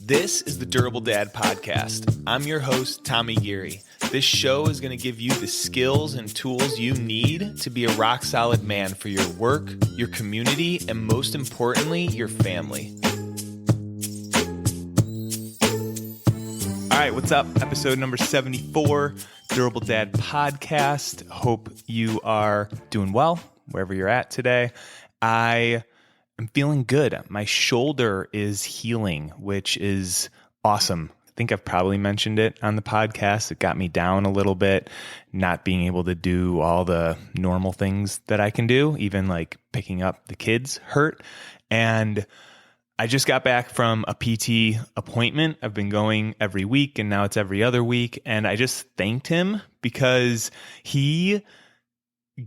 This is the Durable Dad Podcast. I'm your host, Tommy Geary. This show is going to give you the skills and tools you need to be a rock-solid man for your work, your community, and most importantly, your family. All right, what's up? Episode number 74, Durable Dad Podcast. Hope you are doing well wherever you're at today. I'm feeling good. My shoulder is healing, which is awesome. I think I've probably mentioned it on the podcast. It got me down a little bit, not being able to do all the normal things that I can do, even like picking up the kids hurt. And I just got back from a PT appointment. I've been going every week and now it's every other week. And I just thanked him because he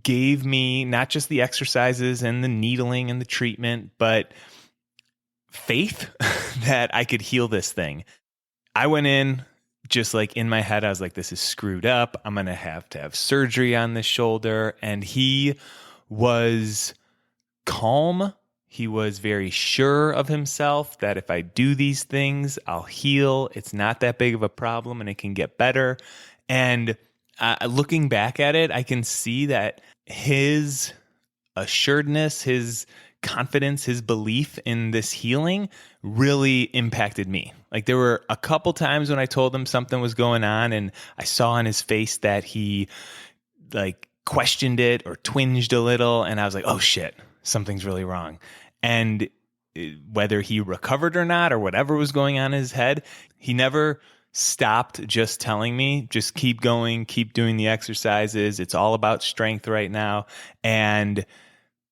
gave me not just the exercises and the needling and the treatment, but faith that I could heal this thing. I went in just like in my head, I was like, this is screwed up. I'm going to have surgery on this shoulder. And he was calm. He was very sure of himself that if I do these things, I'll heal. It's not that big of a problem and it can get better. And looking back at it, I can see that his assuredness, his confidence, his belief in this healing really impacted me. Like there were a couple times when I told him something was going on and I saw on his face that he like questioned it or twinged a little. And I was like, oh shit, something's really wrong. And whether he recovered or not, or whatever was going on in his head, he never stopped just telling me, just keep going, keep doing the exercises. It's all about strength right now. And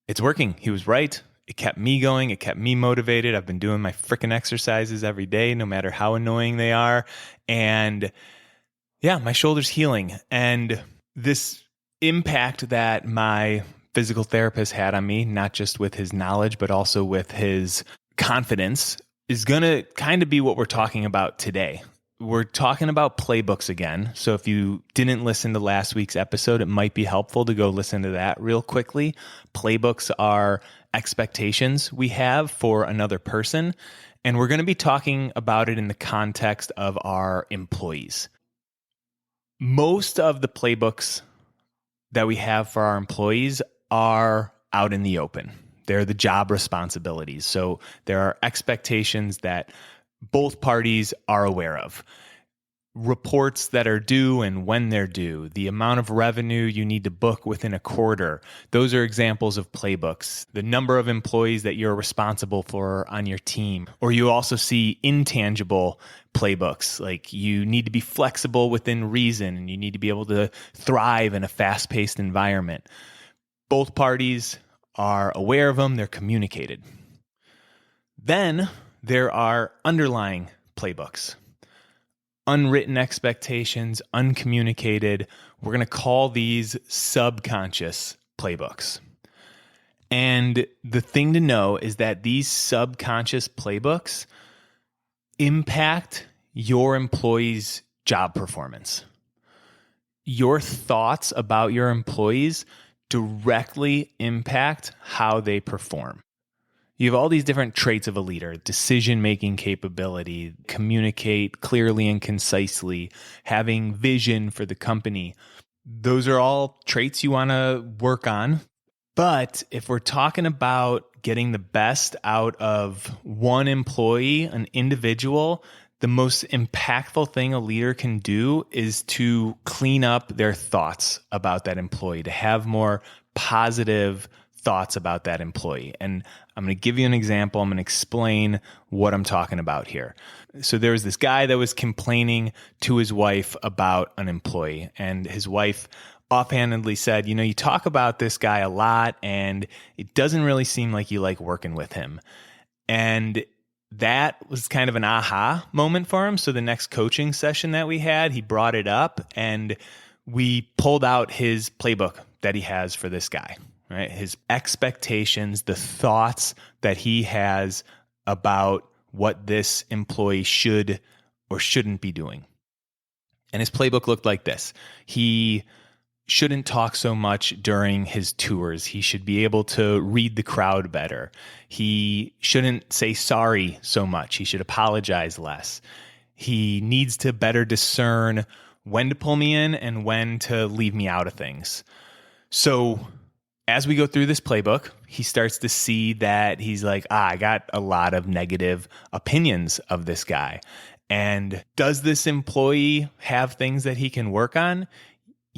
it's working. He was right. It kept me going. It kept me motivated. I've been doing my freaking exercises every day, no matter how annoying they are. And yeah, my shoulder's healing. And this impact that my physical therapist had on me, not just with his knowledge, but also with his confidence, is going to kind of be what we're talking about today. We're talking about playbooks again. So if you didn't listen to last week's episode, it might be helpful to go listen to that real quickly. Playbooks are expectations we have for another person. And we're going to be talking about it in the context of our employees. Most of the playbooks that we have for our employees are out in the open. They're the job responsibilities. So there are expectations that both parties are aware of. Reports that are due and when they're due, the amount of revenue you need to book within a quarter. Those are examples of playbooks. The number of employees that you're responsible for on your team. Or you also see intangible playbooks, like you need to be flexible within reason and you need to be able to thrive in a fast-paced environment. Both parties are aware of them, they're communicated. Then there are underlying playbooks, unwritten expectations, uncommunicated. We're going to call these subconscious playbooks. And the thing to know is that these subconscious playbooks impact your employees' job performance. Your thoughts about your employees directly impact how they perform. You have all these different traits of a leader: decision-making capability, communicate clearly and concisely, having vision for the company. Those are all traits you want to work on. But if we're talking about getting the best out of one employee, an individual, the most impactful thing a leader can do is to clean up their thoughts about that employee, to have more positive thoughts about that employee. And I'm going to give you an example. I'm going to explain what I'm talking about here. So there was this guy that was complaining to his wife about an employee, and his wife offhandedly said, you talk about this guy a lot and it doesn't really seem like you like working with him. And that was kind of an aha moment for him. So the next coaching session that we had, he brought it up and we pulled out his playbook that he has for this guy. Right? His expectations, the thoughts that he has about what this employee should or shouldn't be doing. And his playbook looked like this. He shouldn't talk so much during his tours. He should be able to read the crowd better. He shouldn't say sorry so much. He should apologize less. He needs to better discern when to pull me in and when to leave me out of things. So as we go through this playbook, he starts to see that he's like, I got a lot of negative opinions of this guy. And does this employee have things that he can work on?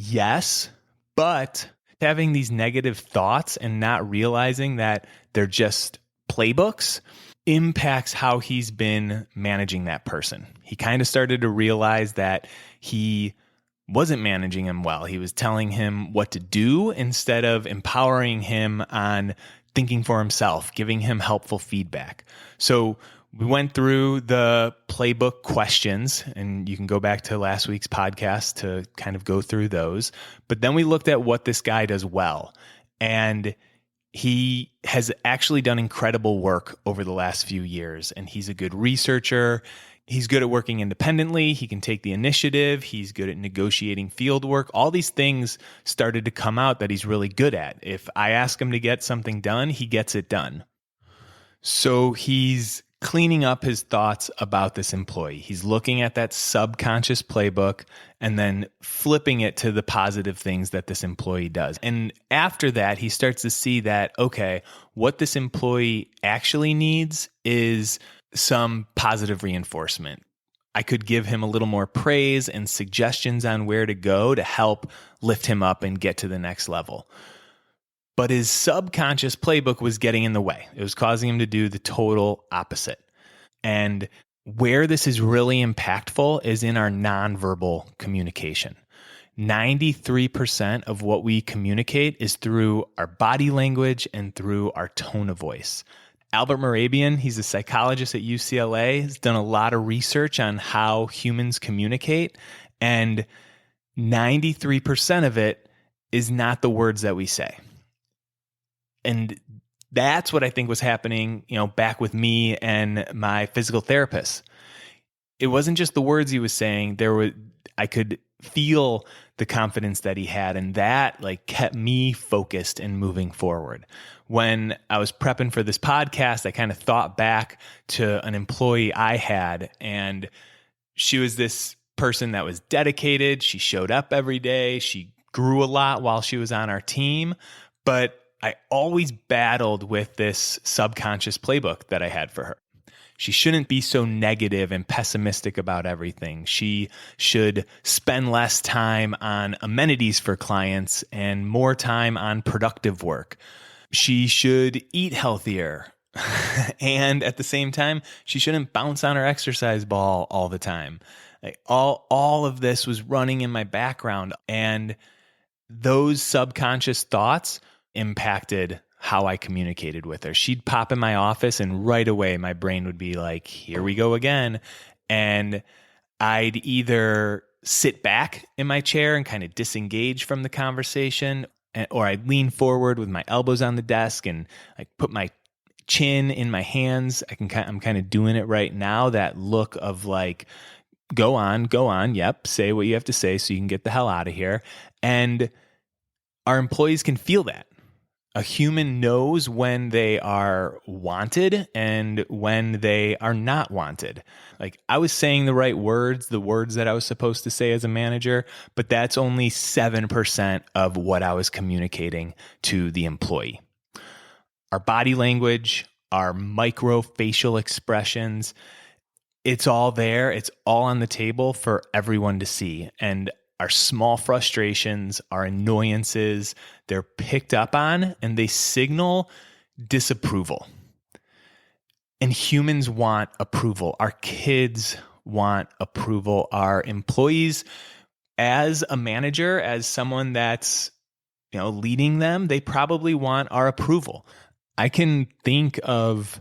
Yes, but having these negative thoughts and not realizing that they're just playbooks impacts how he's been managing that person. He kind of started to realize that he wasn't managing him well. He was telling him what to do instead of empowering him on thinking for himself, giving him helpful feedback. So we went through the playbook questions, and you can go back to last week's podcast to kind of go through those. But then we looked at what this guy does well. And he has actually done incredible work over the last few years. And he's a good researcher. He's good at working independently. He can take the initiative. He's good at negotiating field work. All these things started to come out that he's really good at. If I ask him to get something done, he gets it done. So he's cleaning up his thoughts about this employee. He's looking at that subconscious playbook and then flipping it to the positive things that this employee does. And after that, he starts to see that, okay, what this employee actually needs is some positive reinforcement. I could give him a little more praise and suggestions on where to go to help lift him up and get to the next level. But his subconscious playbook was getting in the way. It was causing him to do the total opposite. And where this is really impactful is in our nonverbal communication. 93% of what we communicate is through our body language and through our tone of voice. Albert Mehrabian, he's a psychologist at UCLA, has done a lot of research on how humans communicate, and 93% of it is not the words that we say. And that's what I think was happening, back with me and my physical therapist. It wasn't just the words he was saying. I could feel the confidence that he had, and that kept me focused and moving forward. When I was prepping for this podcast, I kind of thought back to an employee I had, and she was this person that was dedicated. She showed up every day. She grew a lot while she was on our team, but I always battled with this subconscious playbook that I had for her. She shouldn't be so negative and pessimistic about everything. She should spend less time on amenities for clients and more time on productive work. She should eat healthier. And at the same time, she shouldn't bounce on her exercise ball all the time. All of this was running in my background, and those subconscious thoughts impacted how I communicated with her. She'd pop in my office and right away my brain would be like, here we go again. And I'd either sit back in my chair and kind of disengage from the conversation, or I'd lean forward with my elbows on the desk and put my chin in my hands. I'm kind of doing it right now. That look of go on. Yep. Say what you have to say so you can get the hell out of here. And our employees can feel that. A human knows when they are wanted and when they are not wanted. I was saying the right words, the words that I was supposed to say as a manager, but that's only 7% of what I was communicating to the employee. Our body language, our micro facial expressions, it's all there. It's all on the table for everyone to see. And our small frustrations, our annoyances, they're picked up on and they signal disapproval. And humans want approval. Our kids want approval. Our employees, as a manager, as someone that's leading them, they probably want our approval. I can think of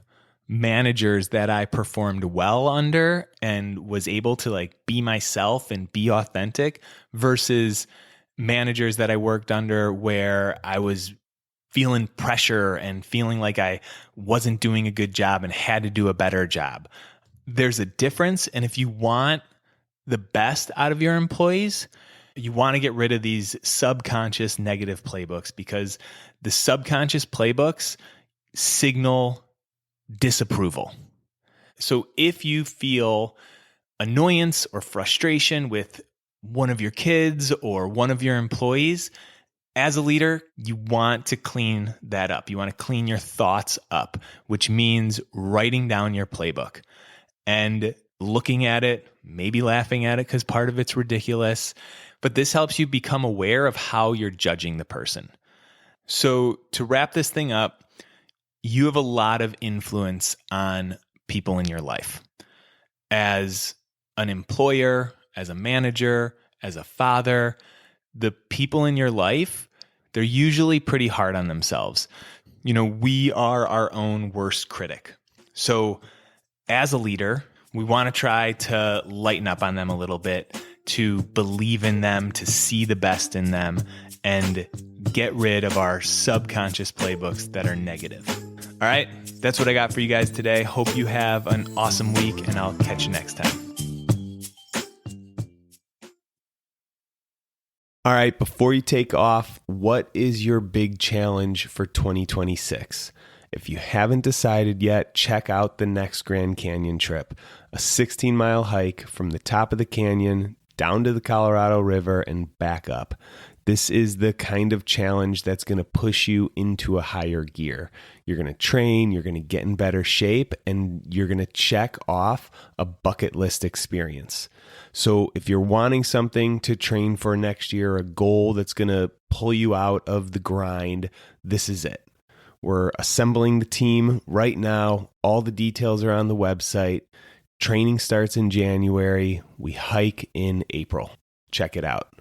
managers that I performed well under and was able to be myself and be authentic versus managers that I worked under where I was feeling pressure and feeling like I wasn't doing a good job and had to do a better job. There's a difference. And if you want the best out of your employees, You want to get rid of these subconscious negative playbooks because the subconscious playbooks signal disapproval. So if you feel annoyance or frustration with one of your kids or one of your employees, as a leader, you want to clean that up. You want to clean your thoughts up, which means writing down your playbook and looking at it, maybe laughing at it because part of it's ridiculous. But this helps you become aware of how you're judging the person. So to wrap this thing up, you have a lot of influence on people in your life. As an employer, as a manager, as a father, the people in your life, they're usually pretty hard on themselves. We are our own worst critic. So as a leader, we want to try to lighten up on them a little bit, to believe in them, to see the best in them, and get rid of our subconscious playbooks that are negative. All right, that's what I got for you guys today. Hope you have an awesome week, and I'll catch you next time. All right, before you take off, what is your big challenge for 2026? If you haven't decided yet, check out the next Grand Canyon trip, a 16-mile hike from the top of the canyon down to the Colorado River and back up. This is the kind of challenge that's going to push you into a higher gear. You're going to train, you're going to get in better shape, and you're going to check off a bucket list experience. So if you're wanting something to train for next year, a goal that's going to pull you out of the grind, this is it. We're assembling the team right now. All the details are on the website. Training starts in January. We hike in April. Check it out.